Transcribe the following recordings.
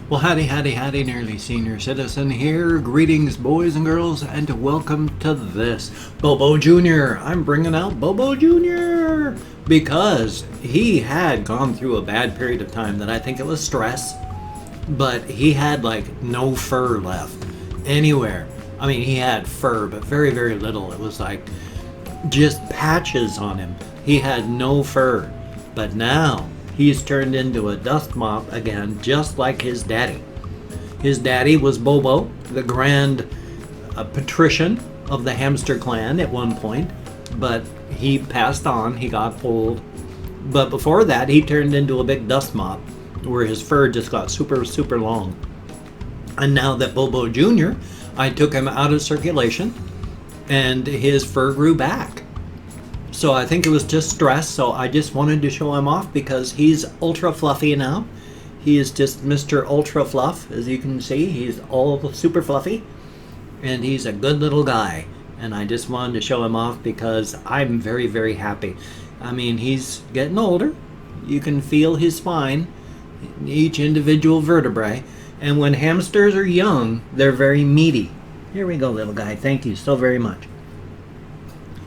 Well, howdy, nearly senior citizen here. Greetings, boys and girls, and welcome to this Bobo Jr. I'm bringing out Bobo Jr. because he had gone through a bad period of time that I think it was stress, but he had like no fur left anywhere. I mean, he had fur, but very, very little. It was like just patches on him. He had no fur, but now he's turned into a dust mop again, just like his daddy. His daddy was Bobo, the grand patrician of the hamster clan at one point, but he passed on, he got old. But before that, he turned into a big dust mop, where his fur just got super, super long. And now that Bobo Jr., I took him out of circulation, and his fur grew back. So I think it was just stress, so I just wanted to show him off because he's ultra fluffy now. He is just Mr. Ultra Fluff, as you can see. He's all super fluffy, and he's a good little guy. And I just wanted to show him off because I'm very, very happy. I mean, he's getting older. You can feel his spine, each individual vertebrae. And when hamsters are young, they're very meaty. Here we go, little guy. Thank you so very much.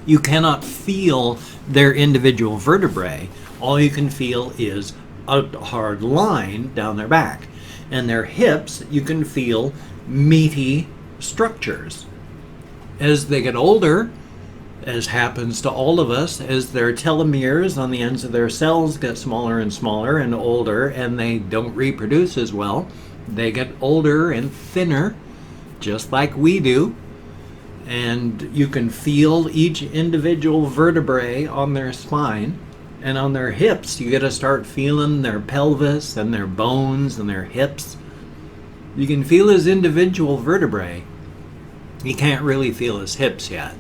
You cannot feel their individual vertebrae. All you can feel is a hard line down their back. And their hips, you can feel meaty structures. As they get older, as happens to all of us, as their telomeres on the ends of their cells get smaller and smaller and older, and they don't reproduce as well, they get older and thinner, just like we do. And you can feel each individual vertebrae on their spine, and on their hips you got to start feeling their pelvis and their bones and their hips. You can feel his individual vertebrae. You can't really feel his hips yet.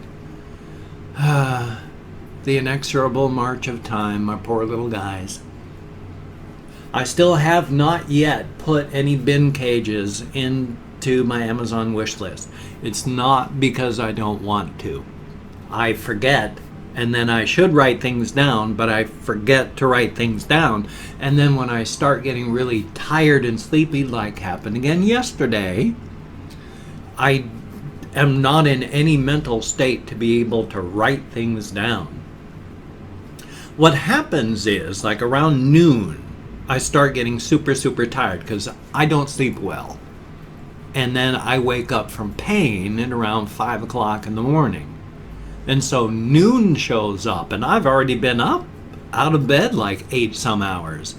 The inexorable march of time, my poor little guys. I still have not yet put any bin cages into my Amazon wish list. It's not because I don't want to. I forget, and then I should write things down, but I forget to write things down. And then when I start getting really tired and sleepy, like happened again yesterday, I am not in any mental state to be able to write things down. What happens is, like around noon, I start getting super, super tired because I don't sleep well. And then I wake up from pain at around 5 o'clock in the morning. And so noon shows up, and I've already been up out of bed like 8 some hours.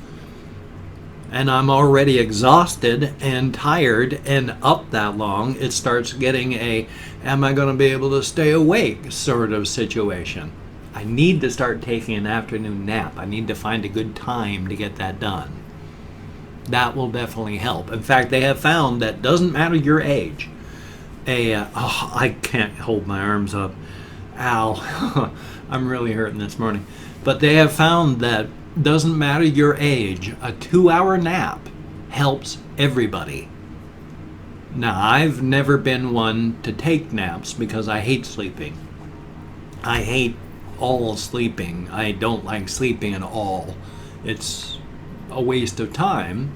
And I'm already exhausted and tired and up that long. It starts getting am I going to be able to stay awake sort of situation. I need to start taking an afternoon nap. I need to find a good time to get that done. That will definitely help. In fact, they have found that doesn't matter your age. I can't hold my arms up. Ow. I'm really hurting this morning. But they have found that doesn't matter your age, a 2-hour nap helps everybody. Now, I've never been one to take naps because I hate sleeping. I hate all sleeping. I don't like sleeping at all. It's a waste of time,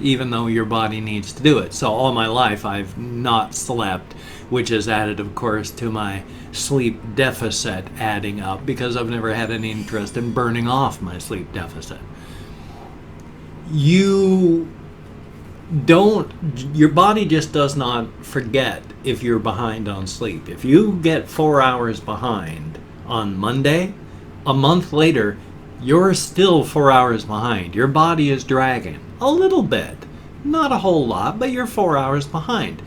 even though your body needs to do it. So all my life I've not slept, which has added, of course, to my sleep deficit adding up because I've never had any interest in burning off my sleep deficit. Your body just does not forget if you're behind on sleep. If you get 4 hours behind on Monday, a month later, you're still 4 hours behind. Your body is dragging a little bit, not a whole lot, but you're 4 hours behind.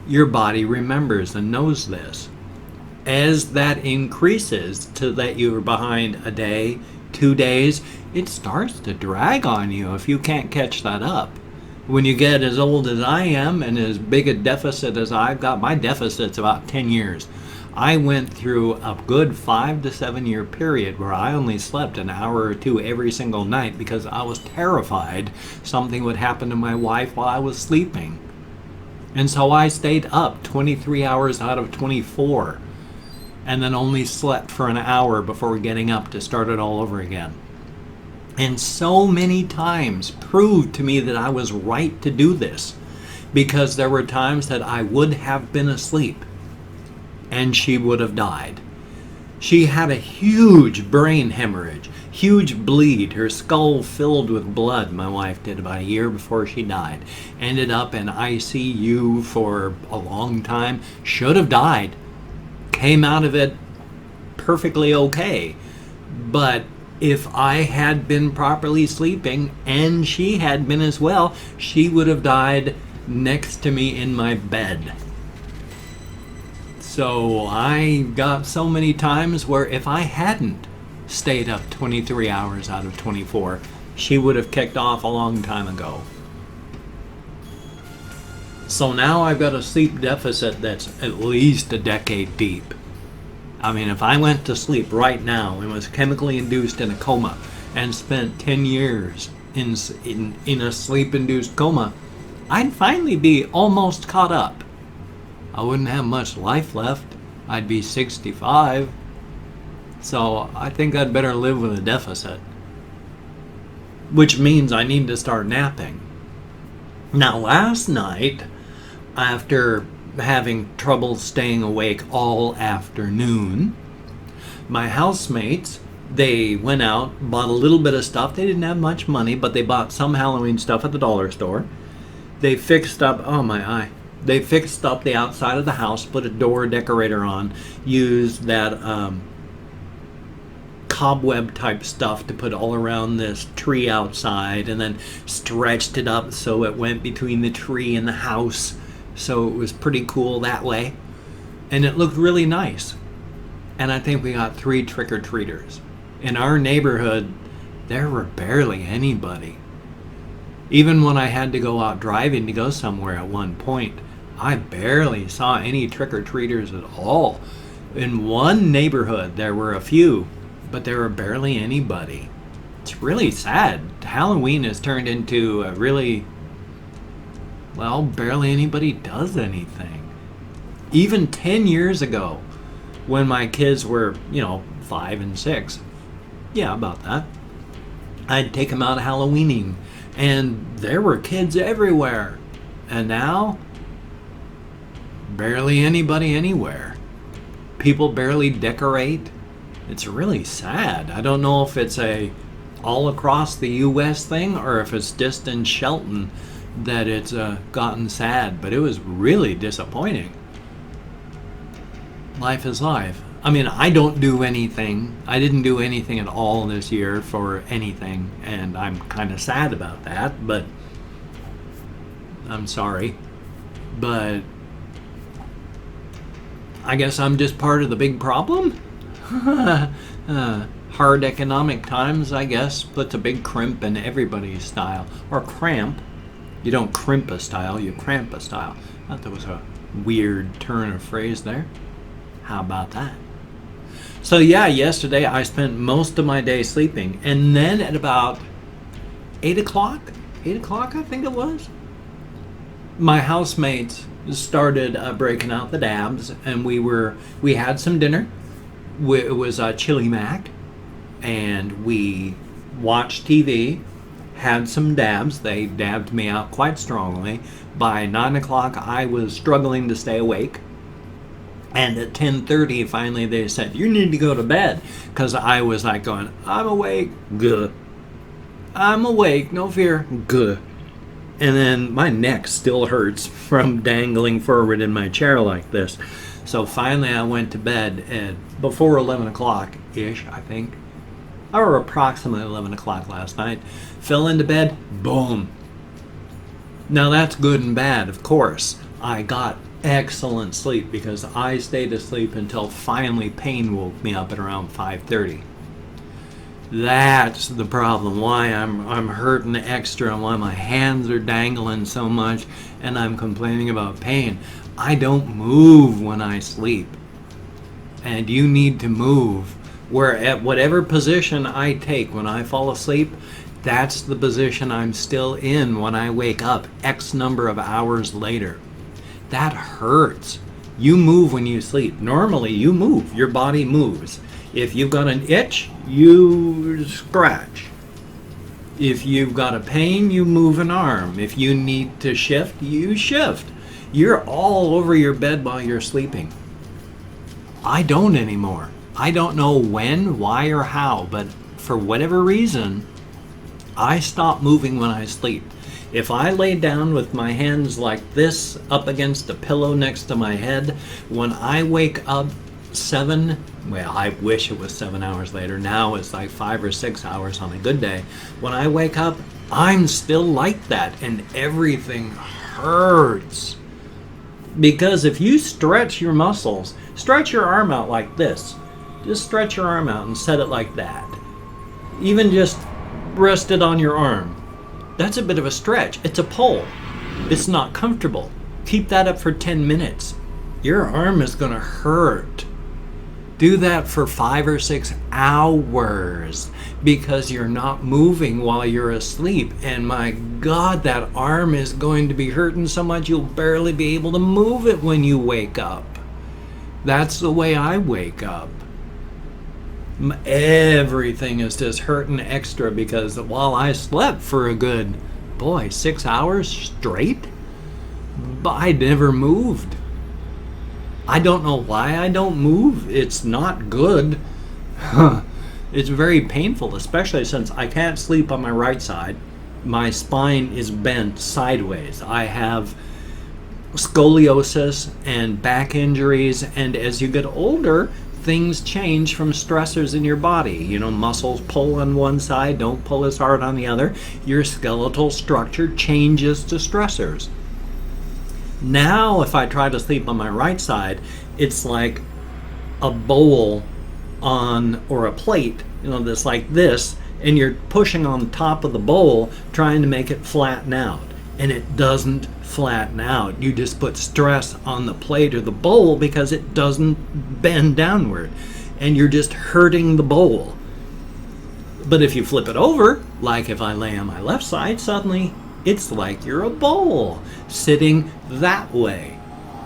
Your body remembers and knows this. As that increases to that you're behind a day, 2 days, it starts to drag on you if you can't catch that up. When you get as old as I am and as big a deficit as I've got, my deficit's about 10 years. I went through a good 5 to 7 year period where I only slept an hour or two every single night because I was terrified something would happen to my wife while I was sleeping. And so I stayed up 23 hours out of 24 and then only slept for an hour before getting up to start it all over again. And so many times proved to me that I was right to do this, because there were times that I would have been asleep and she would have died. She had a huge brain hemorrhage, huge bleed, her skull filled with blood. My wife did about a year before she died. Ended up in ICU for a long time. Should have died. Came out of it perfectly okay. But if I had been properly sleeping, and she had been as well, she would have died next to me in my bed. So I got so many times where if I hadn't stayed up 23 hours out of 24, she would have kicked off a long time ago. So now I've got a sleep deficit that's at least a decade deep. I mean, if I went to sleep right now and was chemically induced in a coma and spent 10 years in a sleep-induced coma, I'd finally be almost caught up. I wouldn't have much life left. I'd be 65. So I think I'd better live with a deficit. Which means I need to start napping. Now, last night, after having trouble staying awake all afternoon, my housemates, they went out, bought a little bit of stuff. They didn't have much money, but they bought some Halloween stuff at the dollar store. They fixed up, oh my eye. They fixed up the outside of the house, put a door decorator on, used that cobweb type stuff to put all around this tree outside, and then stretched it up so it went between the tree and the house. So it was pretty cool that way. And it looked really nice. And I think we got 3 trick-or-treaters. In our neighborhood, there were barely anybody. Even when I had to go out driving to go somewhere at one point, I barely saw any trick-or-treaters at all. In one neighborhood, there were a few, but there were barely anybody. It's really sad. Halloween has turned into a really, well, barely anybody does anything. Even 10 years ago, when my kids were, 5 and 6, yeah, about that, I'd take them out Halloweening, and there were kids everywhere. And now, barely anybody anywhere. People barely decorate. It's really sad. I don't know if it's a all across the U.S. thing or if it's just in Shelton that it's gotten sad, but it was really disappointing. Life is life. I mean, I don't do anything. I didn't do anything at all this year for anything, and I'm kind of sad about that, but I'm sorry. But I guess I'm just part of the big problem? Hard economic times, I guess, puts a big crimp in everybody's style. Or cramp. You don't crimp a style, you cramp a style. I thought that was a weird turn of phrase there. How about that? So yeah, yesterday I spent most of my day sleeping. And then at about 8 o'clock I think it was, my housemates started breaking out the dabs, and we had some dinner. It was chili mac, and we watched TV, had some dabs. They dabbed me out quite strongly. By 9 o'clock I was struggling to stay awake, and at 10:30 finally they said, you need to go to bed, because I was like going, I'm awake, good. I'm awake, no fear, good. And then my neck still hurts from dangling forward in my chair like this. So finally I went to bed at before 11 o'clock-ish, I think. Or approximately 11 o'clock last night. Fell into bed, boom. Now that's good and bad, of course. I got excellent sleep because I stayed asleep until finally pain woke me up at around 5:30. That's the problem, why I'm hurting extra and why my hands are dangling so much and I'm complaining about pain. I don't move when I sleep. And you need to move. Where at whatever position I take when I fall asleep, that's the position I'm still in when I wake up X number of hours later. That hurts. You move when you sleep. Normally you move. Your body moves. If you've got an itch, you scratch. If you've got a pain, you move an arm. If you need to shift, you shift. You're all over your bed while you're sleeping. I don't anymore. I don't know when, why, or how, but for whatever reason, I stop moving when I sleep. If I lay down with my hands like this up against a pillow next to my head, when I wake up I wish it was 7 hours later. Now it's like 5 or 6 hours on a good day. When I wake up, I'm still like that and everything hurts. Because if you stretch your muscles, stretch your arm out like this. Just stretch your arm out and set it like that. Even just rest it on your arm. That's a bit of a stretch. It's a pull. It's not comfortable. Keep that up for 10 minutes. Your arm is going to hurt. Do that for 5 or 6 hours because you're not moving while you're asleep. And my God, that arm is going to be hurting so much you'll barely be able to move it when you wake up. That's the way I wake up. Everything is just hurting extra because while I slept for a good, 6 hours straight, but I never moved. I don't know why I don't move. It's not good. It's very painful, especially since I can't sleep on my right side. My spine is bent sideways. I have scoliosis and back injuries, and as you get older, things change from stressors in your body. Muscles pull on one side, don't pull as hard on the other. Your skeletal structure changes to stressors. Now, if I try to sleep on my right side, it's like a bowl or a plate, that's like this, and you're pushing on top of the bowl, trying to make it flatten out. And it doesn't flatten out. You just put stress on the plate or the bowl because it doesn't bend downward. And you're just hurting the bowl. But if you flip it over, like if I lay on my left side, suddenly it's like you're a bowl sitting that way.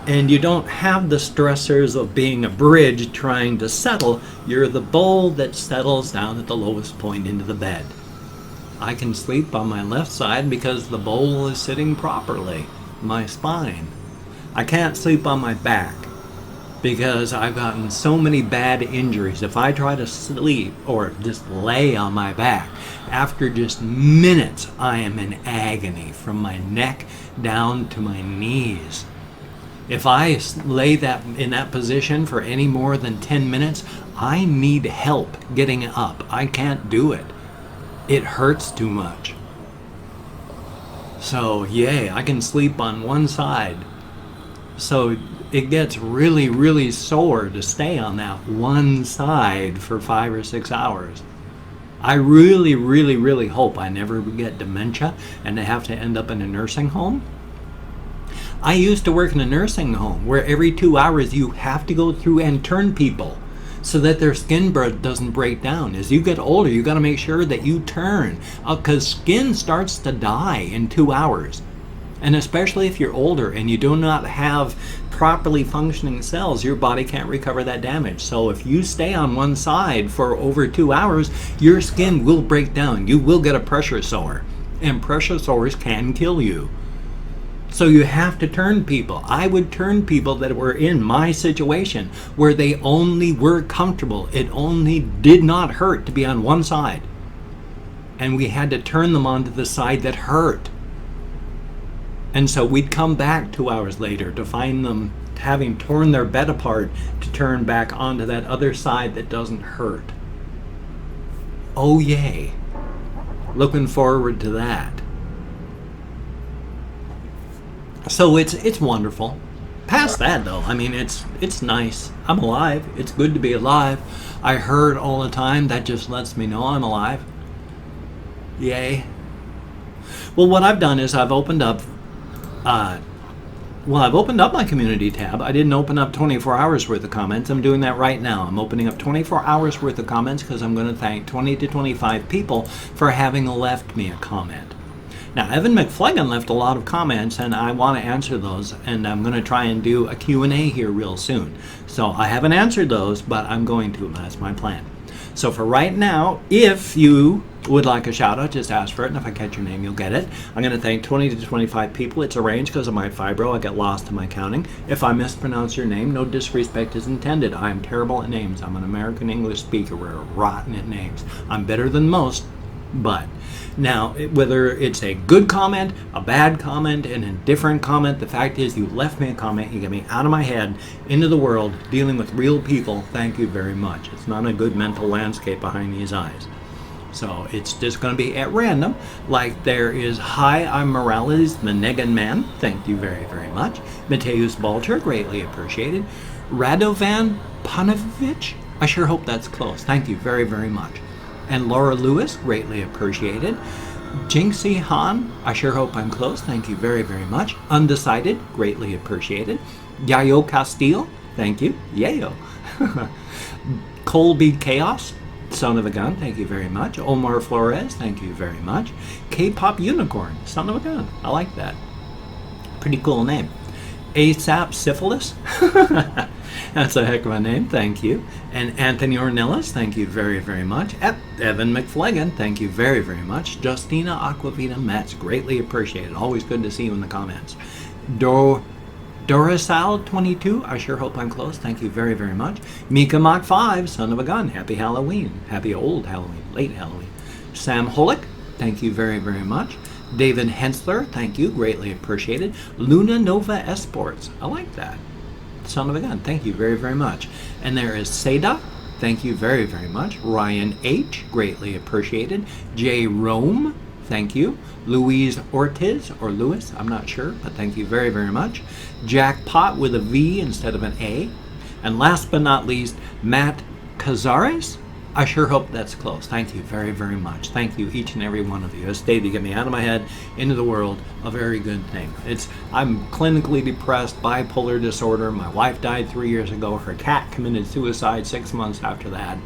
And you don't have the stressors of being a bridge trying to settle. You're the bowl that settles down at the lowest point into the bed. I can sleep on my left side because the bowl is sitting properly, my spine. I can't sleep on my back because I've gotten so many bad injuries. If I try to sleep or just lay on my back, after just minutes, I am in agony from my neck down to my knees. If I lay in that position for any more than 10 minutes, I need help getting up. I can't do it. It hurts too much. So, yay, I can sleep on one side. So it gets really, really sore to stay on that one side for 5 or 6 hours. I really, really, really hope I never get dementia and have to end up in a nursing home. I used to work in a nursing home where every 2 hours you have to go through and turn people so that their skin doesn't break down. As you get older, you got to make sure that you turn because skin starts to die in 2 hours. And especially if you're older and you do not have properly functioning cells, your body can't recover that damage. So if you stay on one side for over 2 hours, your skin will break down. You will get a pressure sore, and pressure sores can kill you. So you have to turn people. I would turn people that were in my situation where they only were comfortable. It only did not hurt to be on one side. And we had to turn them onto the side that hurt. And so we'd come back 2 hours later to find them having torn their bed apart to turn back onto that other side that doesn't hurt. Oh yay. Looking forward to that. So it's wonderful. Past that though, I mean it's nice. I'm alive. It's good to be alive. I hurt all the time. That just lets me know I'm alive. Yay. Well, what I've done is I've opened up my community tab. I didn't open up 24 hours worth of comments. I'm doing that right now. I'm opening up 24 hours worth of comments because I'm going to thank 20 to 25 people for having left me a comment. Now, Evan McFlegan left a lot of comments, and I want to answer those, and I'm going to try and do a Q&A here real soon. So I haven't answered those, but I'm going to. That's my plan. So for right now, if you would like a shout out, just ask for it, and if I catch your name, you'll get it. I'm going to thank 20 to 25 people. It's arranged because of my fibro. I get lost in my counting. If I mispronounce your name, no disrespect is intended. I am terrible at names. I'm an American English speaker. We're rotten at names. I'm better than most, but now, whether it's a good comment, a bad comment, an indifferent comment, the fact is you left me a comment, you get me out of my head, into the world, dealing with real people. Thank you very much. It's not a good mental landscape behind these eyes. So it's just going to be at random. Like there is, hi, I'm Morales, the Negan Man. Thank you very, very much. Mateus Balcher, greatly appreciated. Radovan Panovich, I sure hope that's close. Thank you very, very much. And Laura Lewis, greatly appreciated. Jinxie Han, I sure hope I'm close. Thank you very, very much. Undecided, greatly appreciated. Yayo Castile, thank you. Yayo. Colby Chaos, son of a gun, thank you very much. Omar Flores, thank you very much. K-Pop Unicorn, son of a gun, I like that. Pretty cool name. ASAP Syphilis, that's a heck of a name, thank you. And Anthony Ornelas, thank you very, very much. Evan McFlagan, thank you very, very much. Justina Aquavita Metz, greatly appreciated. Always good to see you in the comments. Dorisal22, I sure hope I'm close. Thank you very, very much. Mika Mach 5, son of a gun. Happy Halloween. Happy old Halloween. Late Halloween. Sam Holick, thank you very, very much. David Hensler, thank you. Greatly appreciated. Luna Nova Esports. I like that. Son of a gun. Thank you very, very much. And there is Seda. Thank you very, very much. Ryan H. Greatly appreciated. J. Rome. Thank you. Louise Ortiz, or Lewis, I'm not sure, but thank you very, very much. Jackpot with a V instead of an A. And last but not least, Matt Cazares. I sure hope that's close. Thank you very, very much. Thank you, each and every one of you. As stated, you get me out of my head, into the world, a very good thing. I'm clinically depressed, bipolar disorder. My wife died 3 years ago. Her cat committed suicide 6 months after that.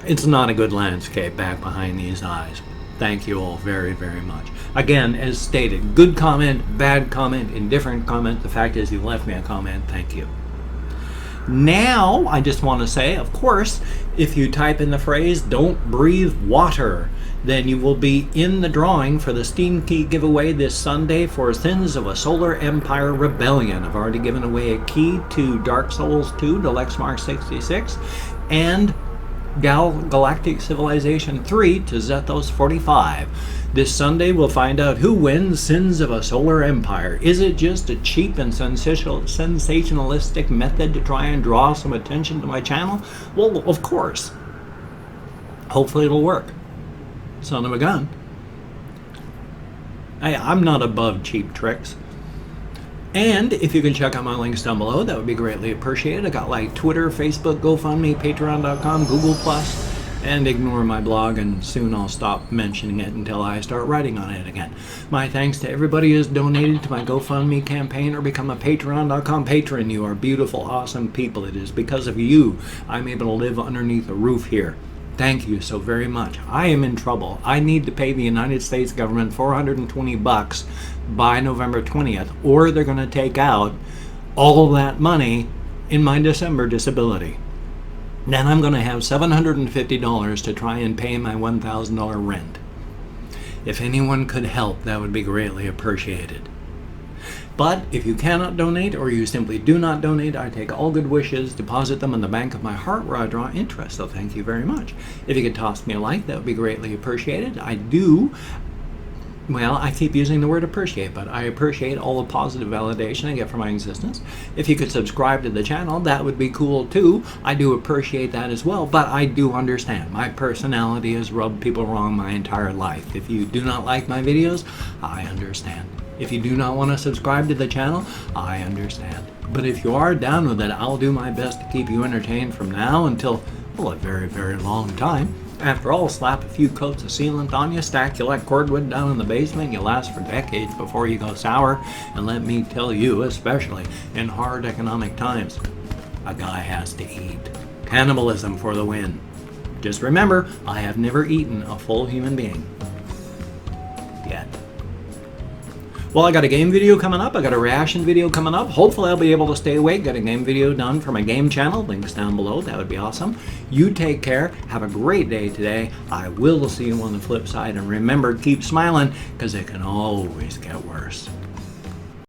It's not a good landscape back behind these eyes. Thank you all very, very much. Again, as stated, good comment, bad comment, indifferent comment. The fact is you left me a comment. Thank you. Now, I just want to say, of course, if you type in the phrase, don't breathe water, then you will be in the drawing for the Steam Key giveaway this Sunday for Sins of a Solar Empire Rebellion. I've already given away a key to Dark Souls 2 Deluxe Mark 66 and Galactic Civilization 3 to Zethos 45. This Sunday we'll find out who wins Sins of a Solar Empire. Is it just a cheap and sensationalistic method to try and draw some attention to my channel? Well, of course. Hopefully it'll work. Son of a gun. I'm not above cheap tricks. And if you can check out my links down below, that would be greatly appreciated. I got like Twitter, Facebook, GoFundMe, Patreon.com, Google+, and ignore my blog, and soon I'll stop mentioning it until I start writing on it again. My thanks to everybody who's donated to my GoFundMe campaign or become a Patreon.com patron. You are beautiful, awesome people. It is because of you I'm able to live underneath a roof here. Thank you so very much. I am in trouble. I need to pay the United States government $420 by November 20th, or they're going to take out all that money in my December disability. Then I'm going to have $750 to try and pay my $1,000 rent. If anyone could help, that would be greatly appreciated. But if you cannot donate, or you simply do not donate, I take all good wishes, deposit them in the bank of my heart where I draw interest, so thank you very much. If you could toss me a like, that would be greatly appreciated. I keep using the word appreciate, but I appreciate all the positive validation I get from my existence. If you could subscribe to the channel, that would be cool too. I do appreciate that as well, but I do understand. My personality has rubbed people wrong my entire life. If you do not like my videos, I understand. If you do not want to subscribe to the channel, I understand. But if you are down with it, I'll do my best to keep you entertained from now until, well, a very, very long time. After all, slap a few coats of sealant on you, stack you like cordwood down in the basement, you last for decades before you go sour. And let me tell you, especially in hard economic times, a guy has to eat. Cannibalism for the win. Just remember, I have never eaten a full human being. Yet. Well, I got a game video coming up. I got a reaction video coming up. Hopefully I'll be able to stay awake, get a game video done for my game channel. Links down below. That would be awesome. You take care. Have a great day today. I will see you on the flip side. And remember, keep smiling, because it can always get worse.